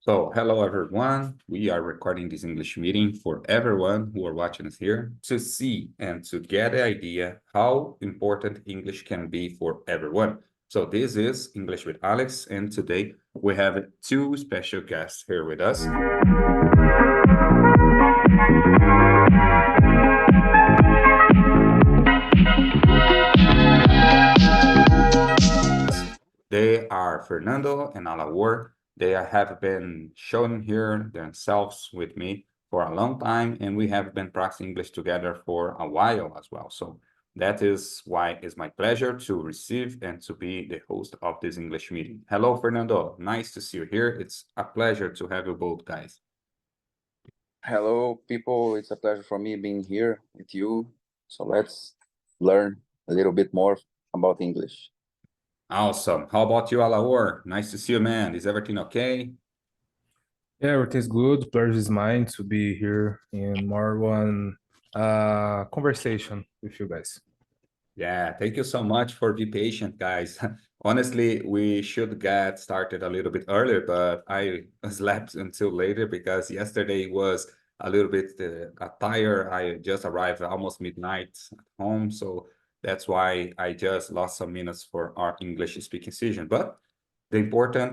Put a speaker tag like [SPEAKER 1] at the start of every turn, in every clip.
[SPEAKER 1] So, hello everyone. We are recording this English meeting for everyone who are watching us here to see and to get the idea how important English can be for everyone. So, this is English with Alex, and today we have two special guests here with us. They are Fernando and Alawar. They have been showing here themselves with me for a long time, and we have been practicing English together for a while as well. So that is why it's my pleasure to receive and to be the host of this English meeting. Hello, Fernando. Nice to see you here. It's a pleasure to have you both guys.
[SPEAKER 2] Hello, people. It's a pleasure for me being here with you. So let's learn a little bit more about English.
[SPEAKER 1] Awesome. How about you, Alawar? Nice to see you, man. Is everything okay?
[SPEAKER 3] Yeah, everything's good. Pleasure is mine to be here in more one conversation with you guys.
[SPEAKER 1] Yeah, thank you so much for be patient, guys. Honestly, we should get started a little bit earlier, but I slept until later because yesterday was a little bit tired. I just arrived almost midnight at home, so that's why I just lost some minutes for our English speaking session. But the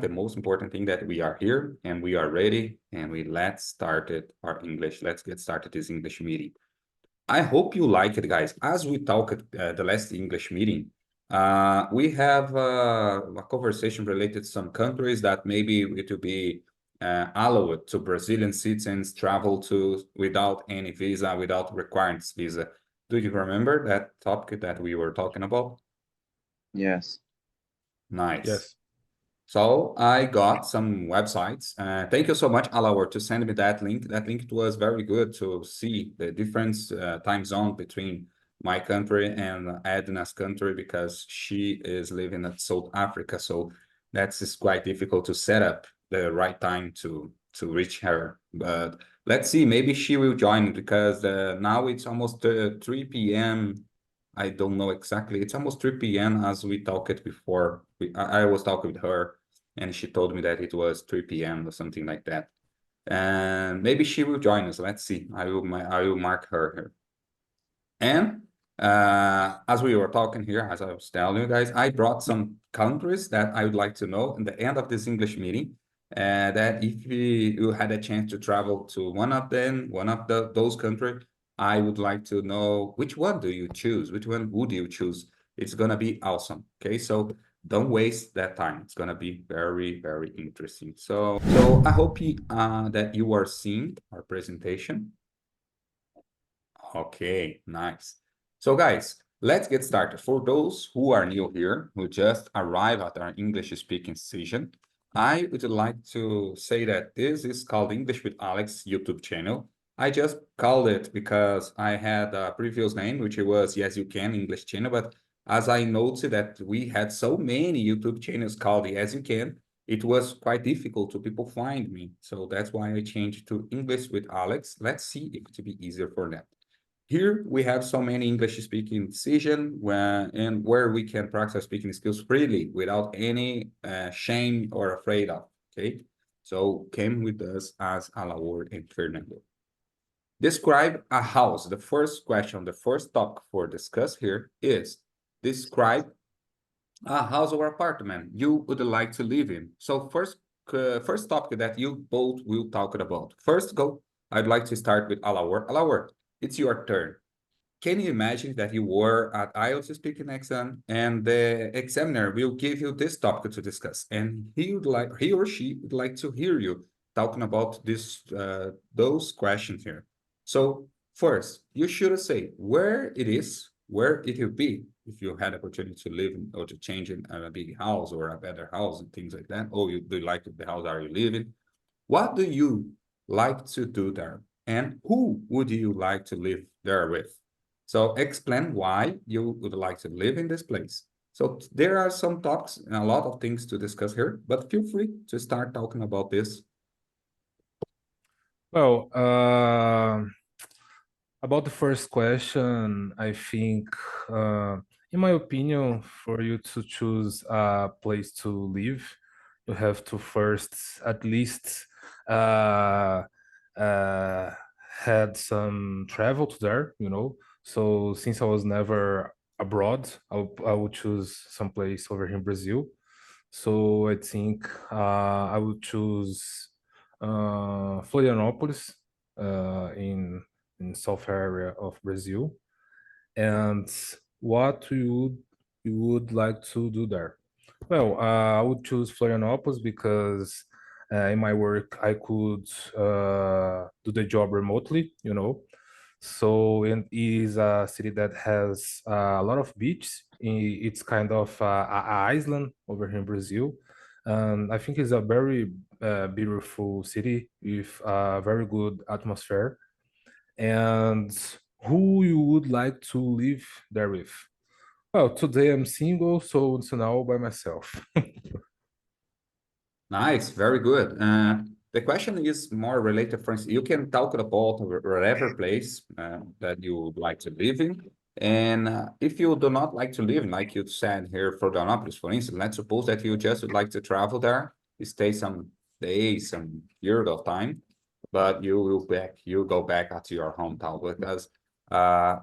[SPEAKER 1] most important thing that we are here and we are ready, and let's start it, our English. Let's get started this English meeting. I hope you like it, guys. As we talked the last English meeting, we have a conversation related to some countries that maybe it will be allowed to Brazilian citizens travel to without any visa, without requiring visa. Do you remember that topic that we were talking about?
[SPEAKER 2] Yes.
[SPEAKER 1] Nice.
[SPEAKER 3] Yes.
[SPEAKER 1] So I got some websites. Thank you so much, Alawar, to send me that link. That link was very good to see the difference time zone between my country and Edna's country because she is living in South Africa. So that's is quite difficult to set up the right time to reach her. But let's see, maybe she will join because now it's almost 3 p.m. I don't know exactly. It's almost 3 p.m. as we talked before. I was talking with her and she told me that it was 3 p.m. or something like that. And maybe she will join us. Let's see. I will mark her here. And as we were talking here, as I was telling you guys, I brought some countries that I would like to know in the end of this English meeting. That if you had a chance to travel to one of them, those countries, I would like to know which one do you choose? Which one would you choose? It's gonna be awesome. Okay, so don't waste that time. It's gonna be very, very interesting. So I hope that you are seeing our presentation. Okay, nice. So guys, let's get started. For those who are new here, who just arrived at our English speaking session, I would like to say that this is called English with Alex YouTube channel. I just called it because I had a previous name, which was Yes You Can English channel, but as I noticed that we had so many YouTube channels called Yes You Can, it was quite difficult to people find me. So that's why I changed to English with Alex. Let's see if it will be easier for them. Here we have so many English speaking decision where we can practice speaking skills freely without any shame or afraid of. Okay, so came with us as Alawar and Fernando. Describe a house. The first question, the first topic for discuss here is describe a house or apartment you would like to live in. So first topic that you both will talk about. First, go. I'd like to start with Alawar. Alawar, it's your turn. Can you imagine that you were at IELTS speaking exam and the examiner will give you this topic to discuss, and he or she would like to hear you talking about those questions here. So first, you should say where it is, where it will be if you had opportunity to live in, or to change in a big house or a better house and things like that. Oh, you do you like the house are you living? What do you like to do there? And who would you like to live there with? So explain why you would like to live in this place. So there are some talks and a lot of things to discuss here, but feel free to start talking about this.
[SPEAKER 3] Well, about the first question, I think, in my opinion, for you to choose a place to live, you have to first at least uh, uh, had some travel to there, you know. So since I was never abroad, I would choose some place over here in Brazil. So I think I would choose Florianópolis in south area of Brazil. And what you would like to do there? Well, I would choose Florianópolis because in my work I could do the job remotely, you know. So it is a city that has a lot of beaches. It's kind of a island over here in Brazil. I think it's a very beautiful city with a very good atmosphere. And who you would like to live there with? Well, today I'm single, so now by myself.
[SPEAKER 1] Nice, very good. The question is more related, for instance, you can talk about whatever place that you would like to live in. And if you do not like to live in, like you said here, Florianópolis, for instance, let's suppose that you just would like to travel there, stay some days, some period of time, but you go back to your hometown because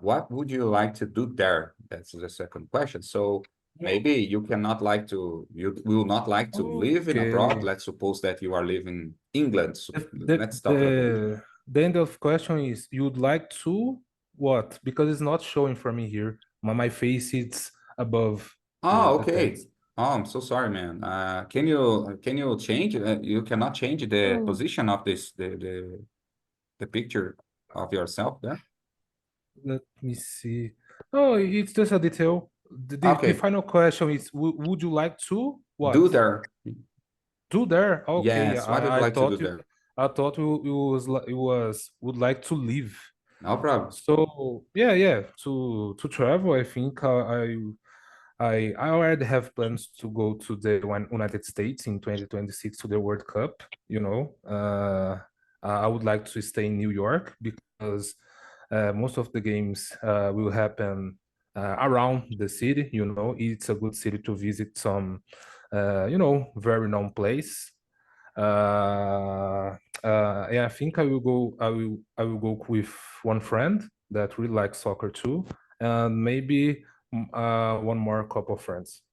[SPEAKER 1] what would you like to do there? That's the second question. So maybe you will not like to live in abroad.
[SPEAKER 3] Okay.
[SPEAKER 1] Let's suppose that you are living in England. So
[SPEAKER 3] The,
[SPEAKER 1] let's talk about
[SPEAKER 3] the end of question is you'd like to what? Because it's not showing for me here. My face is above
[SPEAKER 1] Oh,
[SPEAKER 3] the
[SPEAKER 1] okay.
[SPEAKER 3] text.
[SPEAKER 1] Oh, I'm so sorry, man. Can you change? You cannot change the
[SPEAKER 3] Oh,
[SPEAKER 1] position of the picture of yourself there.
[SPEAKER 3] let me see. Oh, it's just a detail. The
[SPEAKER 1] Okay,
[SPEAKER 3] final question is would you like to
[SPEAKER 1] do
[SPEAKER 3] what?
[SPEAKER 1] there.
[SPEAKER 3] Do there? Okay,
[SPEAKER 1] Yes. What would you like to do there?
[SPEAKER 3] I thought you was would like to leave.
[SPEAKER 1] No problem.
[SPEAKER 3] So yeah, to travel, I think I already have plans to go to the United States in 2026 to the World Cup. You know, I would like to stay in New York because most of the games will happen around the city. You know, it's a good city to visit some, you know, very known place. Yeah, I think I will go. I will go with one friend that really likes soccer too, and maybe one more couple of friends.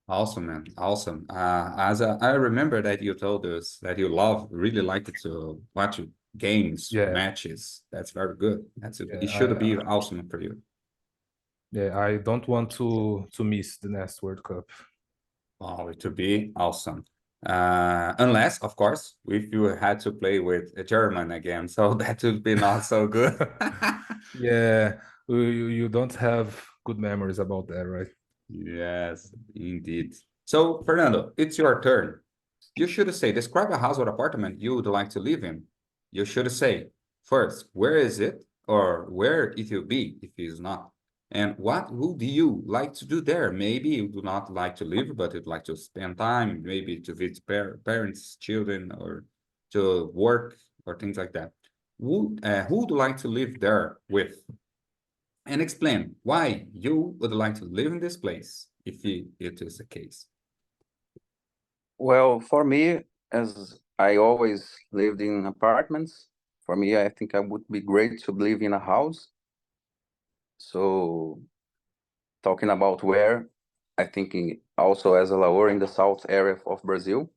[SPEAKER 1] Awesome, man. Awesome. I remember that you told us that you really like to watch games,
[SPEAKER 3] Yeah,
[SPEAKER 1] matches. That's very good.
[SPEAKER 3] yeah,
[SPEAKER 1] It should be awesome for you.
[SPEAKER 3] yeah. I don't want to miss the next World Cup.
[SPEAKER 1] Oh, it would be awesome. Unless, of course, if you had to play with a German again, so that would be not so good.
[SPEAKER 3] Yeah, you don't have good memories about that, right?
[SPEAKER 1] Yes, indeed. So, Fernando, it's your turn. You should say, describe a house or apartment you would like to live in. You should say, first, where is it or where it will be if it is not. And what would you like to do there? Maybe you do not like to live, but you'd like to spend time, maybe to visit parents, children, or to work or things like that. Who would like to live there with? And explain why you would like to live in this place if it is the case.
[SPEAKER 2] Well, for me, as I always lived in apartments, for me, I think I would be great to live in a house. So talking about where, I think also as a Laor in the south area of Brazil,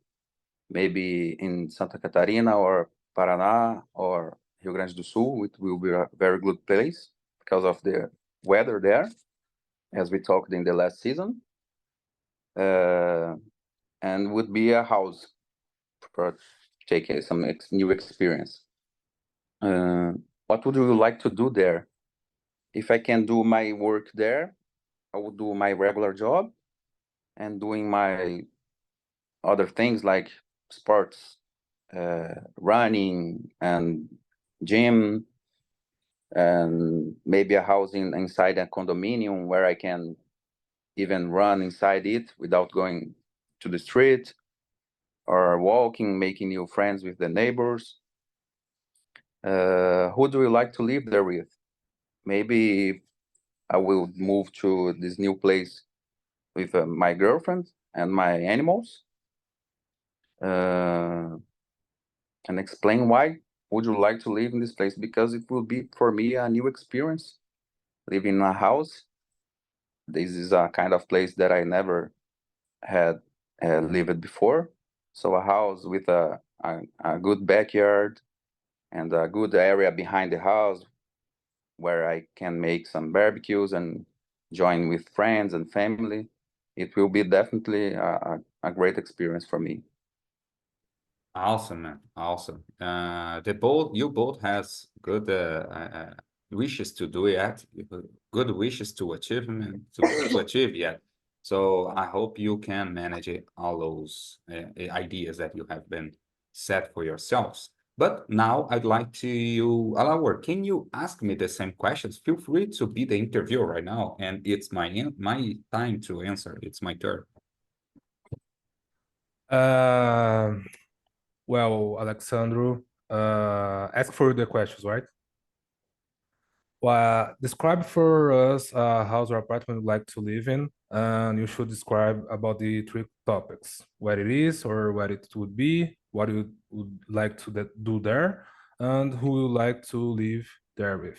[SPEAKER 2] maybe in Santa Catarina or Paraná or Rio Grande do Sul, it will be a very good place because of the weather there, as we talked in the last season. And would be a house for taking some new experience. What would you like to do there? If I can do my work there, I would do my regular job and doing my other things like sports, running and gym, and maybe a house inside a condominium where I can even run inside it without going to the street or walking, making new friends with the neighbors. Who do you like to live there with? Maybe I will move to this new place with my girlfriend and my animals. and explain why would you like to live in this place, because it will be for me a new experience living in a house. This is a kind of place that I never had lived before. So a house with a good backyard and a good area behind the house where I can make some barbecues and join with friends and family. It will be definitely a great experience for me.
[SPEAKER 1] Awesome, man. Awesome. You both has good wishes to do it, good wishes to achievement to achieve yet. So I hope you can manage it, all those ideas that you have been set for yourselves. But now I'd like to you, Alawar, can you ask me the same questions? Feel free to be the interviewer right now, and it's my time to answer. It's my turn.
[SPEAKER 3] Um, well, Alexandro, ask for the questions, right? Well, describe for us a house or apartment you'd like to live in, and you should describe about the three topics: where it is or where it would be, what you would like to do there, and who you like to live there with.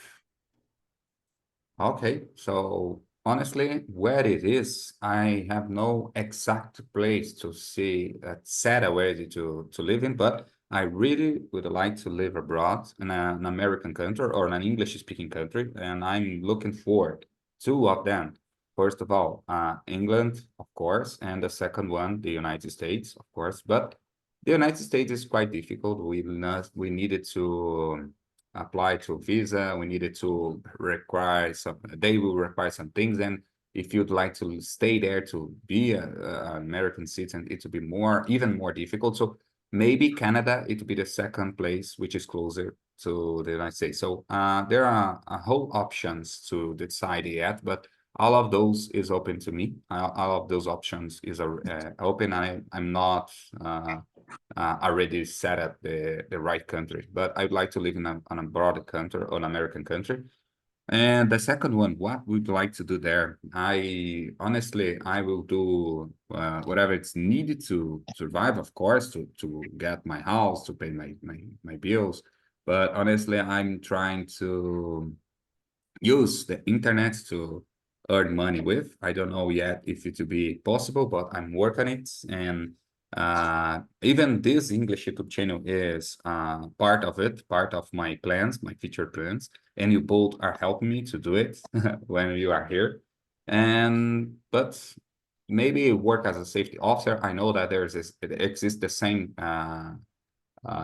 [SPEAKER 1] Okay, so honestly, where it is, I have no exact place to see set already to live in, but I really would like to live abroad in an American country or an English-speaking country, and I'm looking forward two of them. First of all, England, of course, and the second one, the United States, of course. But the United States is quite difficult. We needed to apply to visa. We needed to require they will require some things. And if you'd like to stay there to be an American citizen, it would be even more difficult. So maybe Canada, it would be the second place, which is closer to the United States. So there are a whole options to decide yet, but all of those is open to me. All of those options is open. I'm not already set up the right country, but I'd like to live in a broad country or an American country. And the second one, what would you like to do there? I will do whatever it's needed to survive, of course, to get my house, to pay my bills. But honestly, I'm trying to use the internet to earn money with. I don't know yet if it will be possible, but I'm working on it. And even this English YouTube channel is part of it, part of my plans, my future plans. And you both are helping me to do it when you are here. But maybe work as a safety officer. I know that it exists the same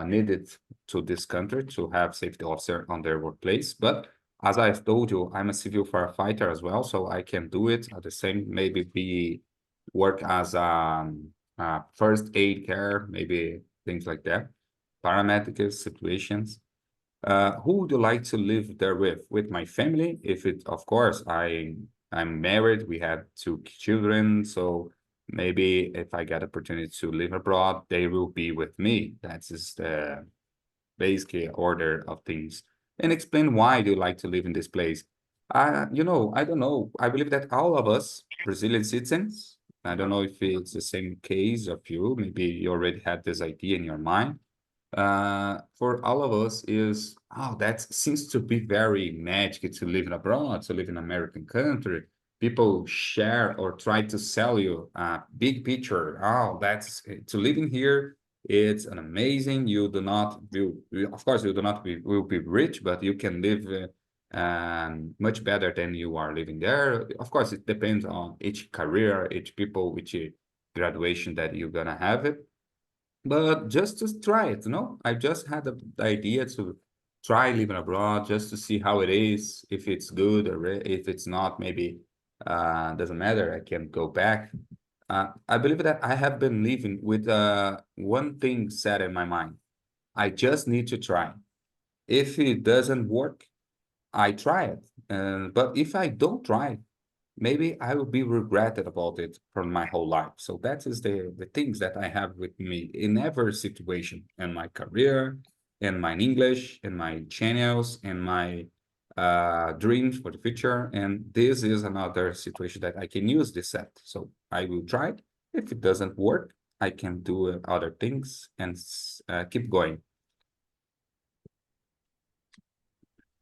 [SPEAKER 1] needed to this country to have safety officer on their workplace. But as I've told you, I'm a civil firefighter as well, so I can do it at the same, maybe work as first aid care, maybe things like that, paramedic situations. Who would you like to live there with? With my family? If it, of course, I'm married. We had two children, so maybe if I get opportunity to live abroad, they will be with me. That's just the basic order of things. And explain why do you like to live in this place. I don't know. I believe that all of us Brazilian citizens, I don't know if it's the same case of you. Maybe you already had this idea in your mind for all of us is, oh, that seems to be very magic to live in abroad, to live in American country. People share or try to sell you a big picture. Oh, that's to live in here. It's an amazing. You do not of course, you do not will be rich, but you can live much better than you are living there. Of course, it depends on each career, each people, each graduation that you're gonna have it. But just to try it, I just had the idea to try living abroad just to see how it is, if it's good or if it's not, maybe doesn't matter. I can go back. I believe that I have been living with one thing set in my mind. I just need to try. If it doesn't work, I try it. But if I don't try, maybe I will be regretted about it for my whole life. So that is the things that I have with me in every situation, in my career, in my English, in my channels, in my dreams for the future. And this is another situation that I can use this set. So I will try it. If it doesn't work, I can do other things and keep going.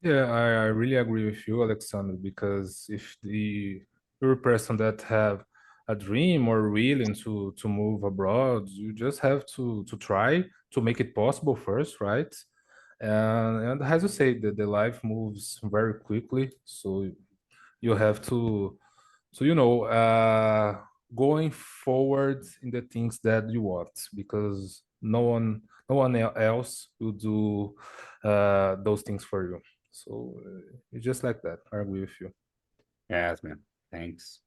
[SPEAKER 3] Yeah, I really agree with you, Alexander, because if you're a person that have a dream or willing to move abroad, you just have to try to make it possible first, right? And as you say, the life moves very quickly, so you have to going forward in the things that you want, because no one else will do those things for you. So it's just like that. I agree with you.
[SPEAKER 1] Yes, man. Thanks.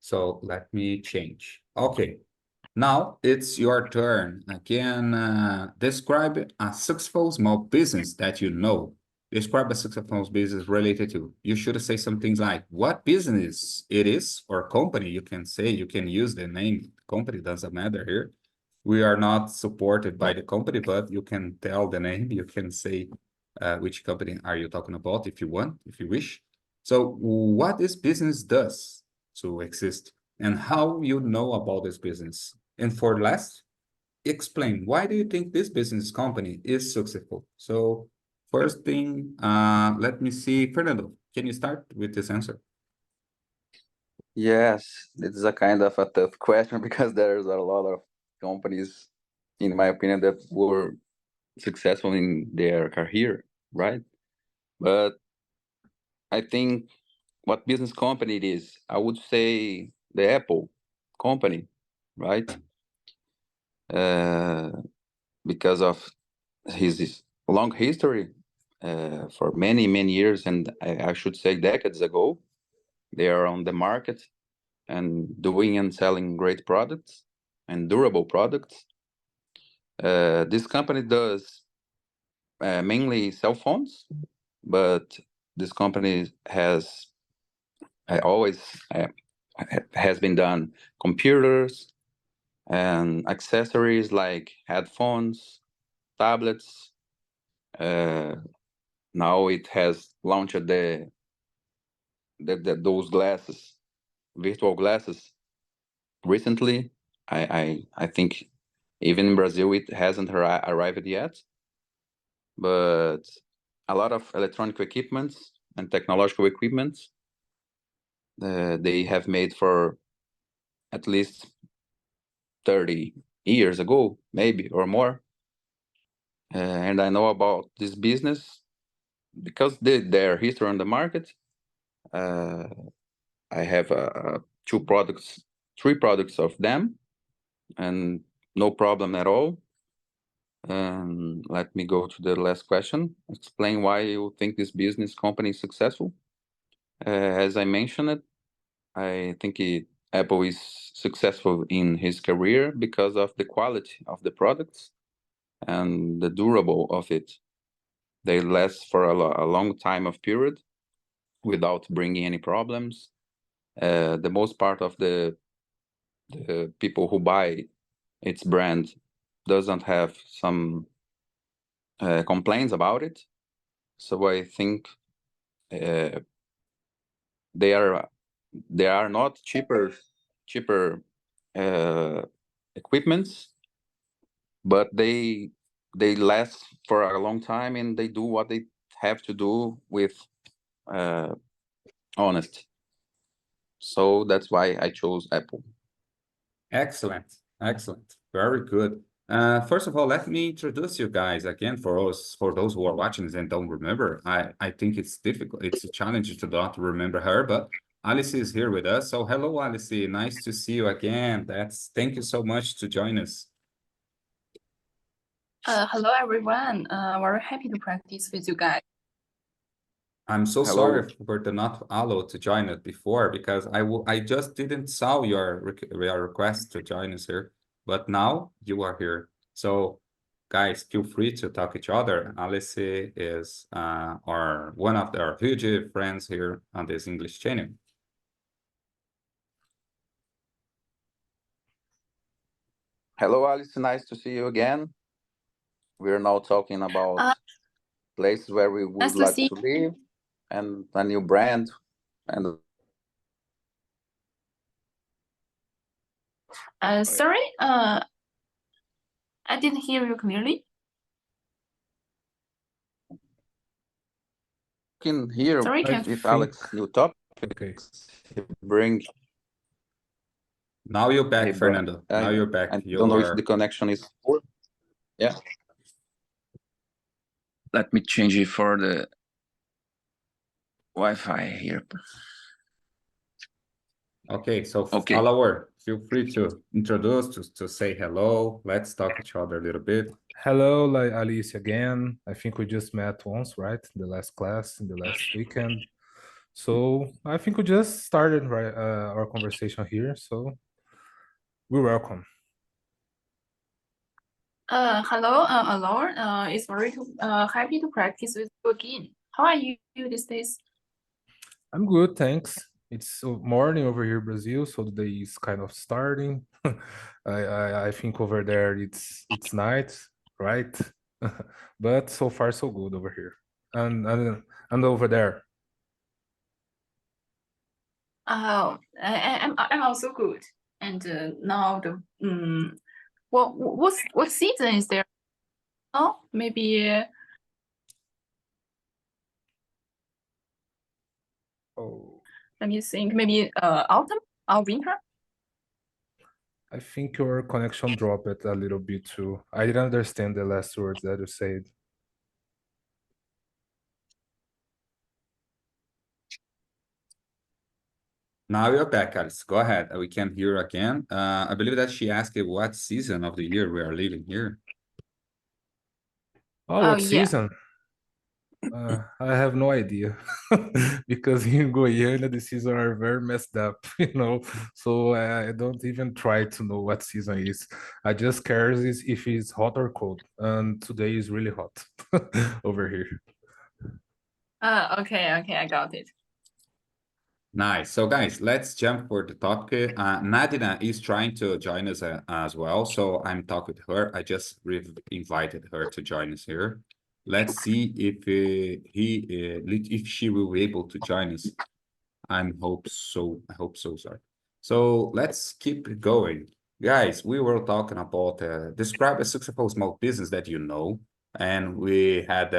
[SPEAKER 1] So let me change. Okay. Now it's your turn. Again, describe a successful small business that you know. Describe a successful business related to. You should say some things like what business it is or company. You can say, you can use the name company, doesn't matter here. We are not supported by the company, but you can tell the name. You can say which company are you talking about if you want, if you wish. So what this business does to exist and how you know about this business. And for last, explain why do you think this business company is successful? So first thing, let me see, Fernando, can you start with this answer?
[SPEAKER 2] Yes, this is a kind of a tough question because there's a lot of companies, in my opinion, that were successful in their career, right? But I think what business company it is, I would say the Apple company, right? Uh, because of his long history for many, many years, and I should say decades ago, they are on the market and doing and selling great products and durable products. This company does mainly cell phones, but this company has always has been done computers and accessories like headphones, tablets. Now it has launched those glasses, virtual glasses, recently. I think even in Brazil it hasn't arrived yet, but a lot of electronic equipments and technological equipments they have made for at least 30 years ago, maybe or more. And I know about this business because their history on the market. Uh, I have three products of them, and no problem at all. Let me go to the last question. Explain why you think this business company is successful. As I mentioned, I think Apple is successful in his career because of the quality of the products and the durable of it. They last for a long time of period without bringing any problems. The most part of the people who buy its brand doesn't have some complaints about it. So I think uh, they are not cheaper uh, equipments, but they last for a long time and they do what they have to do with uh, honesty. So that's why I chose Apple.
[SPEAKER 1] Excellent, excellent, very good. First of all, let me introduce you guys again for us, for those who are watching and don't remember. I think it's difficult, it's a challenge to not remember her, but Alice is here with us. So hello, Alice, nice to see you again. Thank you so much to join us.
[SPEAKER 4] Hello everyone. Very happy to practice with you guys.
[SPEAKER 1] I'm so
[SPEAKER 2] Hello.
[SPEAKER 1] sorry for the not allowed to join us before because I just didn't saw your request to join us here, but now you are here. So guys, feel free to talk each other. Alice is one of our huge friends here on this English channel.
[SPEAKER 2] Hello, Alice. Nice to see you again. We're now talking about places where we would
[SPEAKER 4] Nice to
[SPEAKER 2] like
[SPEAKER 4] see
[SPEAKER 2] to live and a new brand. And
[SPEAKER 4] Sorry, I didn't hear you clearly.
[SPEAKER 2] can hear
[SPEAKER 4] Sorry, can
[SPEAKER 2] if
[SPEAKER 3] think-
[SPEAKER 2] Alex new topic
[SPEAKER 3] Okay.
[SPEAKER 2] bring.
[SPEAKER 1] Now you're back,
[SPEAKER 2] Hey, bro.
[SPEAKER 1] Fernando. Now you're back.
[SPEAKER 2] I don't know if
[SPEAKER 1] You're
[SPEAKER 2] the connection is. Yeah. Let me change it for the Wi-Fi here.
[SPEAKER 1] okay. So
[SPEAKER 2] Okay.
[SPEAKER 1] Alawar, feel free to introduce, to say hello. Let's talk each other a little bit.
[SPEAKER 3] Hello, like Alice again. I think we just met once, right? The last class in the last weekend. So I think we just started right our conversation here. So we're welcome.
[SPEAKER 4] Hello, Alor. It's very happy to practice with you again. How are you these days?
[SPEAKER 3] I'm good, thanks. It's morning over here, Brazil, so the day is kind of starting. I think over there it's night, right? But so far so good over here. And over there.
[SPEAKER 4] I'm also good. And now the what season is there? Oh, maybe
[SPEAKER 3] Oh,
[SPEAKER 4] let me think. Maybe autumn or winter.
[SPEAKER 3] I think your connection dropped a little bit too. I didn't understand the last words that you said.
[SPEAKER 1] Now you're back, Alice. Go ahead. We can hear again. I believe that she asked you what season of the year we are living here.
[SPEAKER 3] Oh,
[SPEAKER 4] Oh,
[SPEAKER 3] what
[SPEAKER 4] yeah.
[SPEAKER 3] season? I have no idea because in Goiânia the seasons are very messed up, you know. So I don't even try to know what season it is. I just care is if it's hot or cold, and today is really hot over here.
[SPEAKER 4] Okay, I got it.
[SPEAKER 1] Nice. So guys, let's jump for the topic. Nadina is trying to join us as well. So I'm talking to her. I just invited her to join us here. Let's see if if she will be able to join us. I hope so, sorry. So let's keep going. Guys, we were talking about describe a successful small business that you know. And we had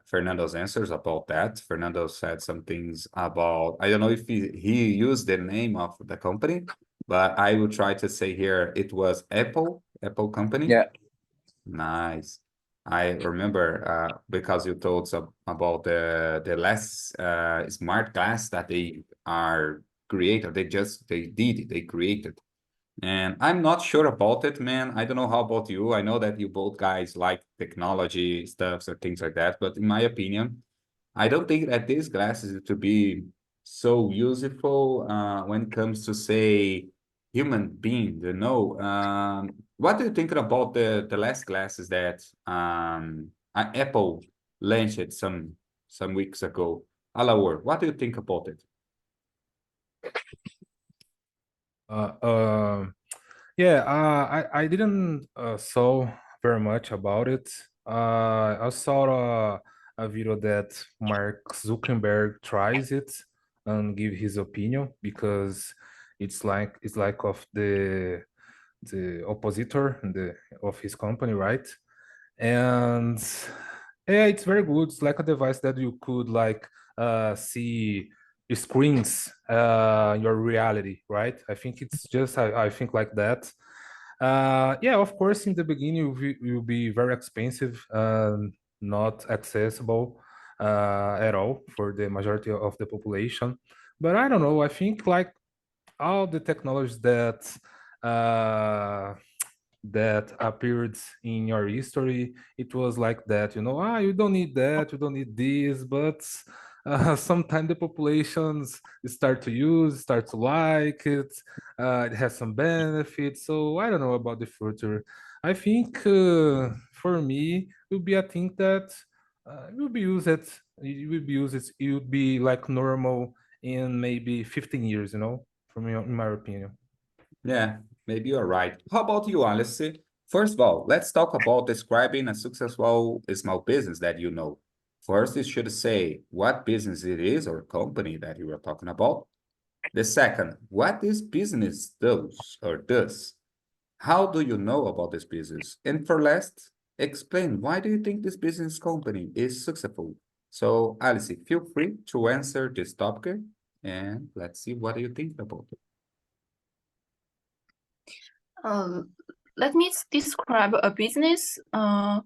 [SPEAKER 1] Fernando's answers about that. Fernando said some things about, I don't know if he used the name of the company, but I will try to say here it was Apple company.
[SPEAKER 2] Yeah.
[SPEAKER 1] Nice. I remember because you told some about the last smart glass that they are created. They created. And I'm not sure about it, man. I don't know how about you. I know that you both guys like technology stuff or things like that, but in my opinion, I don't think that these glasses to be so useful when it comes to say human being, you know. What do you think about the last glasses that Apple launched some weeks ago? Alawar, what do you think about it?
[SPEAKER 3] Uh, um, yeah, I didn't saw very much about it. I saw a video that Mark Zuckerberg tries it and give his opinion because it's like of the oppositor and of his company, right? And yeah, it's very good. It's like a device that you could like see screens your reality, right? I think it's just I think like that. Yeah, of course, in the beginning it will be very expensive and not accessible at all for the majority of the population. But I don't know. I think like all the technologies uh, that appeared in your history, it was like that, you know, you don't need that, you don't need this, but sometimes the populations start to use, start to like it, it has some benefits. So I don't know about the future. I think for me, it would be a thing that it will be used, it would be like normal in maybe 15 years, you know, in my opinion.
[SPEAKER 1] Yeah, maybe you're right. How about you, Alice? First of all, let's talk about describing a successful small business that you know. First, you should say what business it is or company that you are talking about. The second, what this business does or does. How do you know about this business? And for last, explain why do you think this business company is successful? So Alice, feel free to answer this topic and let's see what you think about it.
[SPEAKER 4] Let me describe a business. Our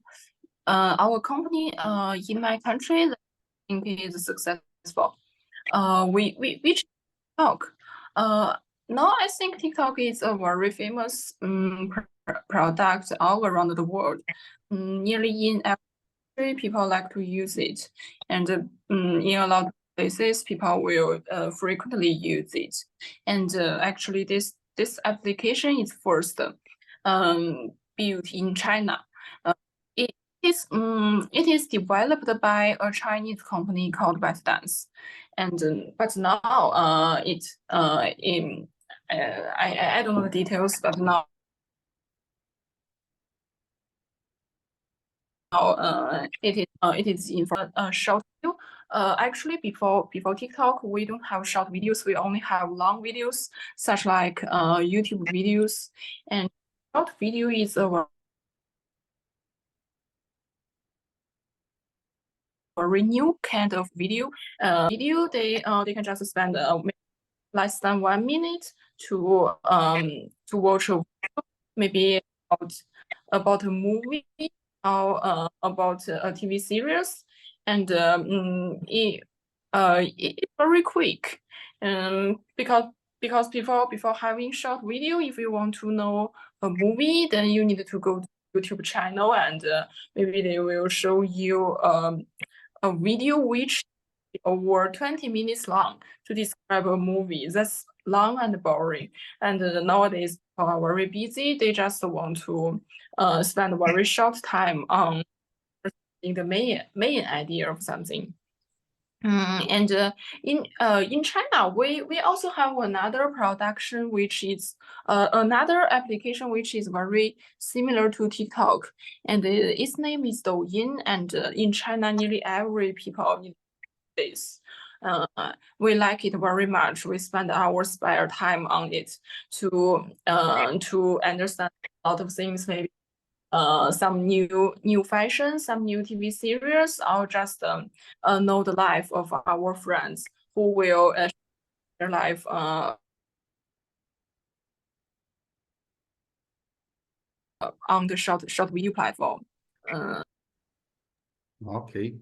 [SPEAKER 4] company in my country, I think is successful. We TikTok. Now I think TikTok is a very famous product all around the world. Nearly in every people like to use it, and in a lot of places people will frequently use it. And actually, this application is first built in China. It it is developed by a Chinese company called ByteDance, and but now I don't know the details, but now it is in for a short video. Actually, before TikTok, we don't have short videos. We only have long videos, such like YouTube videos, and short video is a very new kind of video. Video they can just spend less than 1 minute to watch a video, maybe about a movie or about a TV series, and it's very quick. Because before having short video, if you want to know a movie, then you need to go to YouTube channel, and maybe they will show you a video which is over 20 minutes long to describe a movie. That's long and boring. And nowadays people are very busy. They just want to spend a very short time on in the main idea of something. And in China, we also have another production, which is another application which is very similar to TikTok, and its name is Douyin. And in China, nearly every people use this. We like it very much. We spend our spare time on it to understand a lot of things, maybe some new fashion, some new TV series, or just know the life of our friends who will share their life on the short video platform.
[SPEAKER 1] Okay.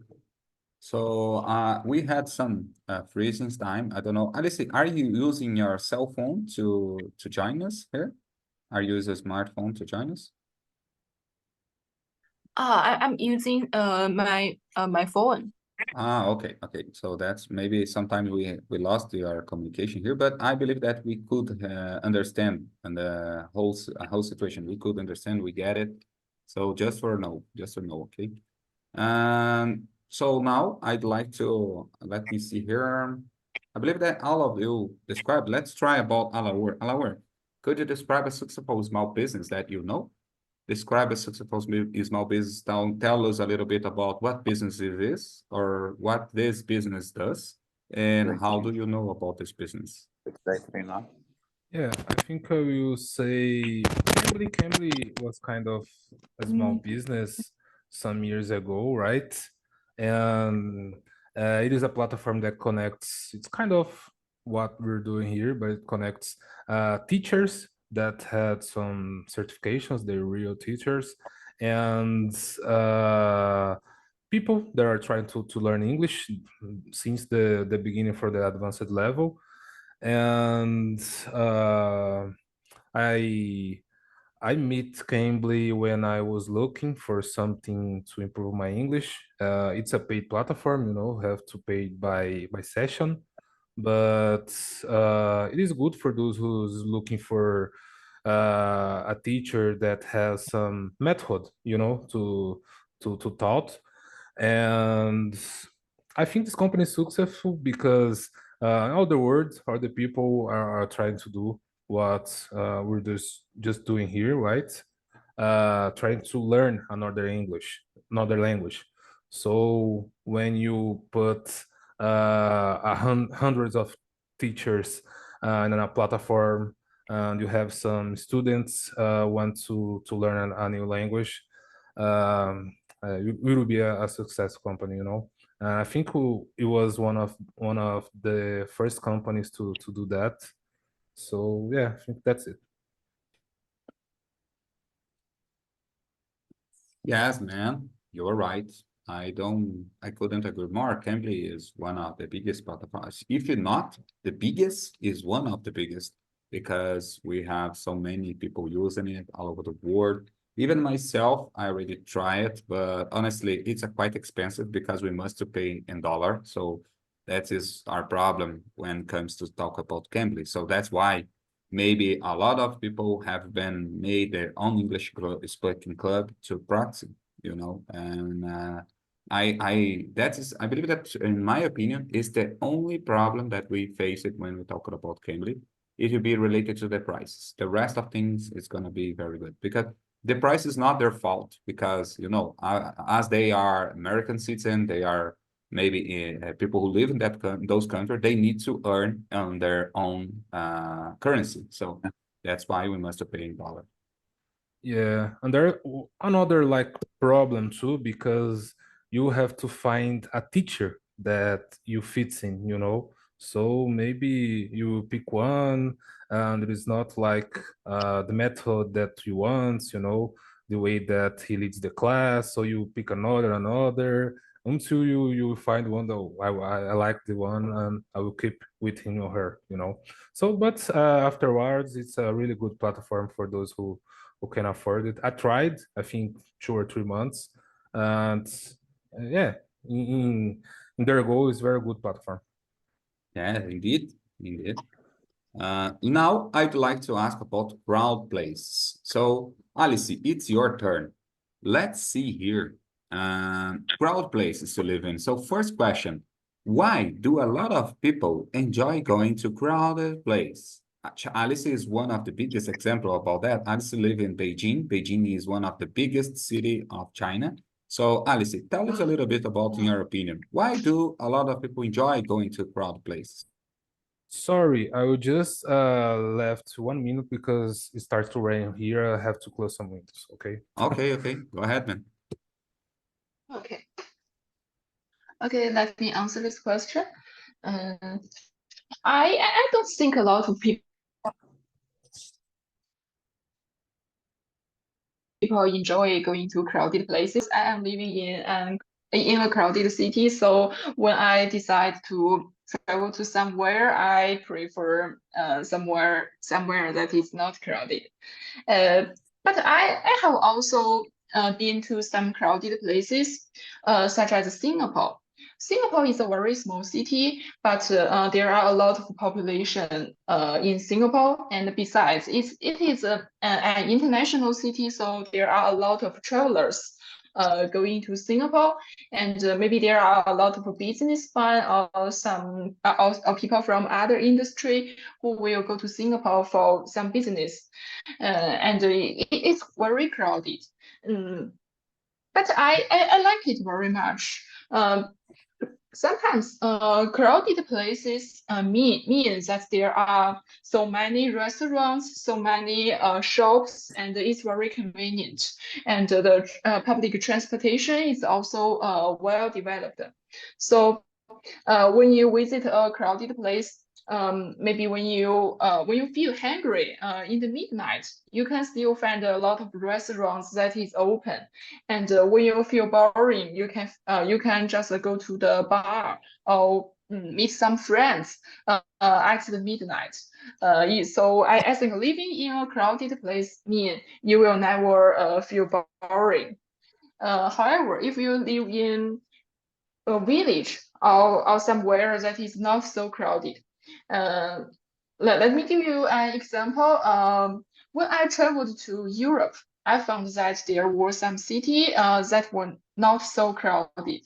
[SPEAKER 1] So we had some freezing time. I don't know. Alice, are you using your cell phone to join us here? Are you using a smartphone to join us?
[SPEAKER 4] I'm using my phone.
[SPEAKER 1] Okay. So that's maybe sometimes we lost your communication here, but I believe that we could understand and the whole situation. We could understand, we get it. So just for know, okay. So now I'd like to let me see here. I believe that all of you described. Let's try about Alawar. Alawar, could you describe a successful small business that you know? Describe a successful small business. Tell us a little bit about what business it is or what this business does, and how do you know about this business?
[SPEAKER 2] Exactly, no?
[SPEAKER 3] Yeah, I think I will say Cambly was kind of a small business some years ago, right? And it is a platform that connects, it's kind of what we're doing here, but it connects teachers that had some certifications, they're real teachers, and people that are trying to learn English since the beginning for the advanced level. And I meet Cambly when I was looking for something to improve my English. It's a paid platform, you know, have to pay by session, but it is good for those who's looking for a teacher that has some method, you know, to taught. And I think this company is successful because in other words, other people are trying to do what we're just doing here, right? Trying to learn another language. So when you put hundreds of teachers in a platform, and you have some students want to learn a new language, it will be a success company, you know. I think it was one of the first companies to do that. So yeah, I think that's it.
[SPEAKER 1] Yes, man, you're right. I couldn't agree more. Cambly is one of the biggest platforms. If not the biggest, is one of the biggest because we have so many people using it all over the world. Even myself, I already try it, but honestly, it's quite expensive because we must pay in dollar. So that is our problem when it comes to talk about Cambly. So that's why maybe a lot of people have been made their own English speaking club to practice, and I believe that in my opinion is the only problem that we face it when we talk about Cambly. It will be related to the prices. The rest of things is gonna be very good because the price is not their fault because as they are American citizen, they are maybe people who live in those countries, they need to earn on their own currency. So that's why we must pay in dollar.
[SPEAKER 3] Yeah, and there another like problem too because you have to find a teacher that you fits in, you know. So maybe you pick one and it is not like the method that you want, you know, the way that he leads the class. So you pick another until you find one that I like the one and I will keep with him or her, you know. So but afterwards it's a really good platform for those who can afford it. I tried, I think 2 or 3 months, and yeah, in their goal is very good platform.
[SPEAKER 1] Yeah, indeed, indeed. Now I'd like to ask about crowd places. So Alice, it's your turn. Let's see here. Crowd places to live in. So first question, why do a lot of people enjoy going to crowded place? Alice is one of the biggest example about that. Alice live in Beijing. Beijing is one of the biggest city of China. So Alice, tell us a little bit about in your opinion. Why do a lot of people enjoy going to crowd places?
[SPEAKER 3] Sorry, I will just left 1 minute because it starts to rain here. I have to close some windows. Okay.
[SPEAKER 1] Okay, okay. Go ahead, man.
[SPEAKER 4] Okay. Okay, let me answer this question. I don't think a lot of people enjoy going to crowded places. I am living in a crowded city, so when I decide to travel to somewhere, I prefer somewhere that is not crowded. But I have also been to some crowded places, such as Singapore. Singapore is a very small city, but there are a lot of population in Singapore. And besides, it is an international city, so there are a lot of travelers going to Singapore, and maybe there are a lot of businessmen or some or people from other industry who will go to Singapore for some business, and it's very crowded. But I like it very much. Sometimes crowded places means that there are so many restaurants, so many shops, and it's very convenient. And the public transportation is also well developed. So when you visit a crowded place, maybe when you feel hungry in the midnight, you can still find a lot of restaurants that is open. And when you feel boring, you can just go to the bar or meet some friends at the midnight. So I think living in a crowded place means you will never feel boring. However, if you live in a village or somewhere that is not so crowded. Let me give you an example. When I traveled to Europe, I found that there were some cities that were not so crowded.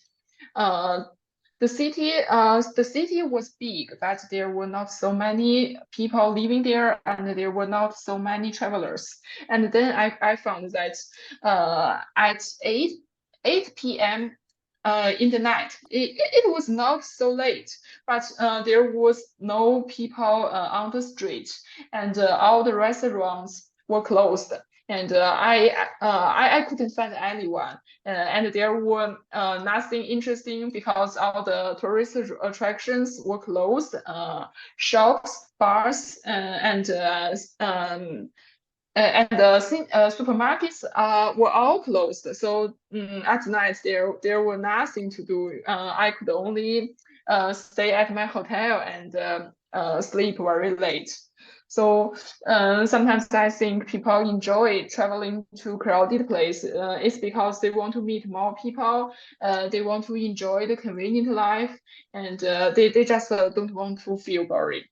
[SPEAKER 4] The city was big, but there were not so many people living there, and there were not so many travelers. And then I found that at 8 p.m. In the night, it was not so late, but there was no people on the street, and all the restaurants were closed. and I couldn't find anyone, and there were nothing interesting because all the tourist attractions were closed. Shops, bars, and supermarkets were all closed. So at night there were nothing to do. I could only stay at my hotel and sleep very late. So sometimes I think people enjoy traveling to crowded place. It's because they want to meet more people. They want to enjoy the convenient life, and they just don't want to feel boring.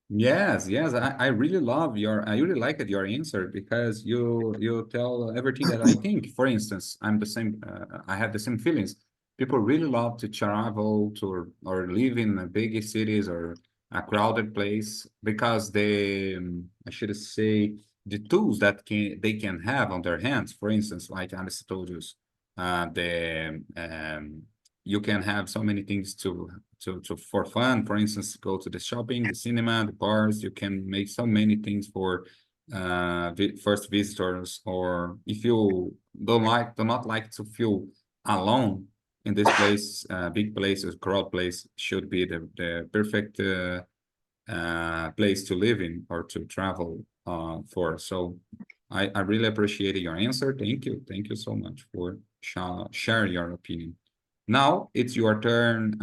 [SPEAKER 1] Yes, yes, I really love I really like your answer because you tell everything that I think. For instance, I'm the same, I have the same feelings. People really love to travel to or live in big cities or a crowded place because I should say, the tools that they can have on their hands. For instance, like Alice told you, you can have so many things to for fun. For instance, go to the shopping, the cinema, the bars. You can make so many things for first visitors, or if you do not like to feel alone in this place, big places, crowd place should be the perfect place to live in or to travel for. So I really appreciated your answer. Thank you so much for sharing your opinion. Now it's your turn,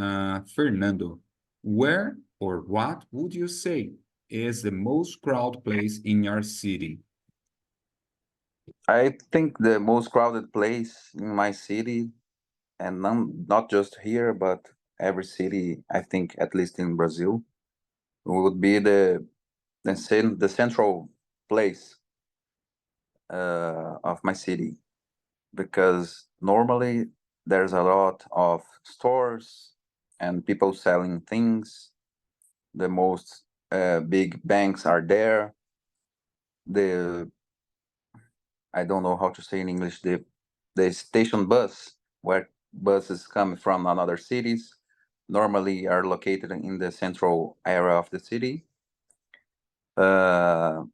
[SPEAKER 1] Fernando. Where or what would you say is the most crowded place in your city?
[SPEAKER 2] I think the most crowded place in my city, and not just here, but every city, I think, at least in Brazil, would be the central place of my city, because normally there's a lot of stores and people selling things. The most big banks are there. The I don't know how to say in English, the station bus, where buses come from another cities, normally are located in the central area of the city. So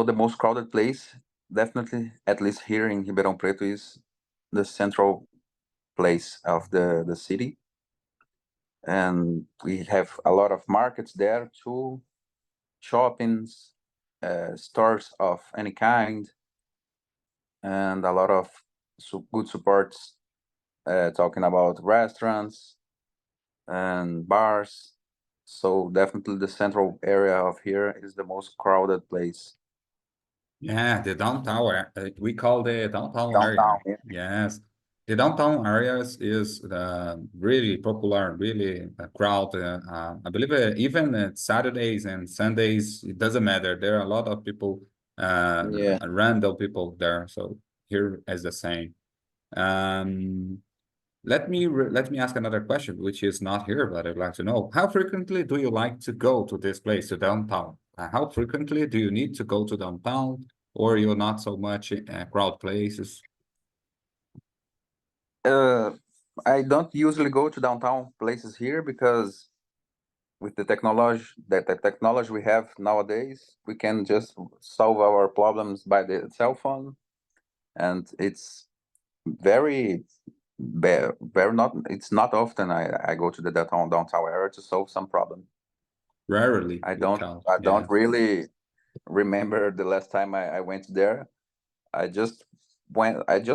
[SPEAKER 2] the most crowded place, definitely, at least here in Ribeirão Preto, is the central place of the city. And we have a lot of markets there too, shoppings, stores of any kind, and a lot of good supports, talking about restaurants and bars. So definitely the central area of here is the most crowded place.
[SPEAKER 1] Yeah, the downtown, we call the downtown
[SPEAKER 2] Downtown,
[SPEAKER 1] area. Yes, the downtown areas is really popular, really crowd. I believe even Saturdays and Sundays, it doesn't matter. There are a lot of people,
[SPEAKER 2] Yeah.
[SPEAKER 1] random people there. So here is the same. Let me ask another question, which is not here, but I'd like to know, how frequently do you like to go to this place, to downtown? How frequently do you need to go to downtown, or you're not so much crowd places?
[SPEAKER 2] I don't usually go to downtown places here because with the technology we have nowadays, we can just solve our problems by the cell phone, and it's very not, it's not often I go to the downtown area to solve some problem.
[SPEAKER 1] Rarely.
[SPEAKER 2] I
[SPEAKER 1] Yeah.
[SPEAKER 2] don't really remember the last time I went there. I just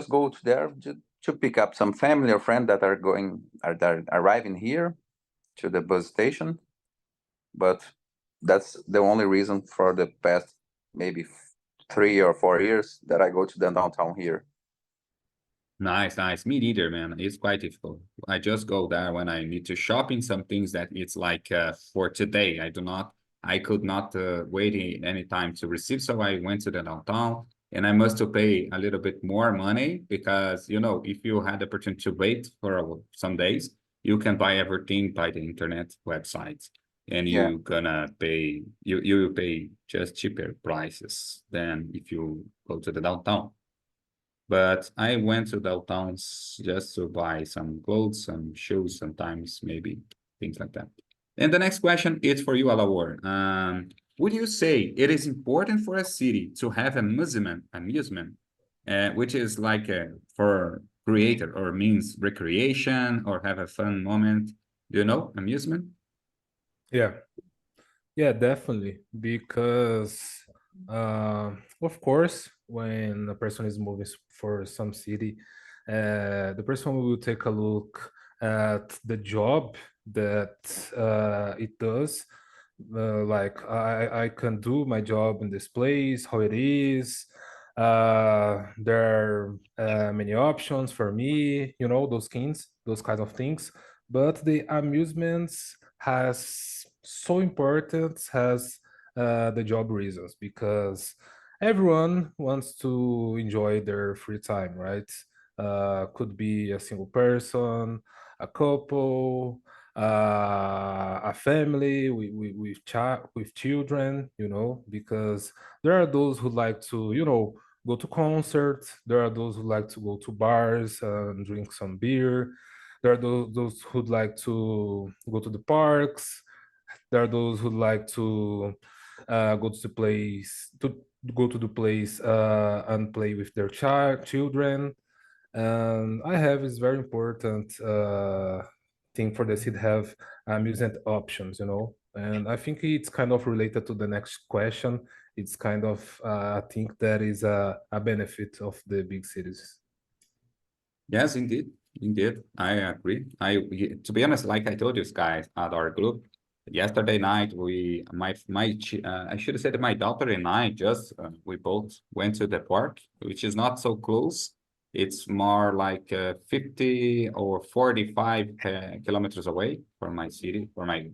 [SPEAKER 2] go to there to pick up some family or friend that are arriving here to the bus station. But that's the only reason for the past maybe 3 or 4 years that I go to the downtown here.
[SPEAKER 1] Nice, nice. Me neither, man. It's quite difficult. I just go there when I need to shopping some things that it's like for today. I could not wait any time to receive. So I went to the downtown and I must to pay a little bit more money because, you know, if you had the opportunity to wait for some days, you can buy everything by the internet websites and
[SPEAKER 2] Yeah.
[SPEAKER 1] you gonna pay, you pay just cheaper prices than if you go to the downtown. But I went to downtowns just to buy some clothes, some shoes, sometimes maybe things like that. And the next question is for you, Alawar. would you say it is important for a city to have amusement, which is like for creator or means recreation or have a fun moment? Do you know amusement?
[SPEAKER 3] Yeah, yeah, definitely. Because, of course, when a person is moving for some city, the person will take a look at the job that it does. Like I can do my job in this place, how it is. There are many options for me, those kinds of things. But the amusements has so important has the job reasons, because everyone wants to enjoy their free time, right? Could be a single person, a couple, a family with children, because there are those who like to, go to concerts. There are those who like to go to bars and drink some beer. There are those who'd like to go to the parks. There are those who like to go to the place to go to the place and play with their children. And I have is very important thing for the city have amusement options, And I think it's kind of related to the next question. It's kind of I think that is a benefit of the big cities.
[SPEAKER 1] Yes, indeed. Indeed. I agree. To be honest, like I told you guys at our group, yesterday night, I should have said my daughter and I we both went to the park, which is not so close. It's more like 50 or 45 kilometers away from my city, from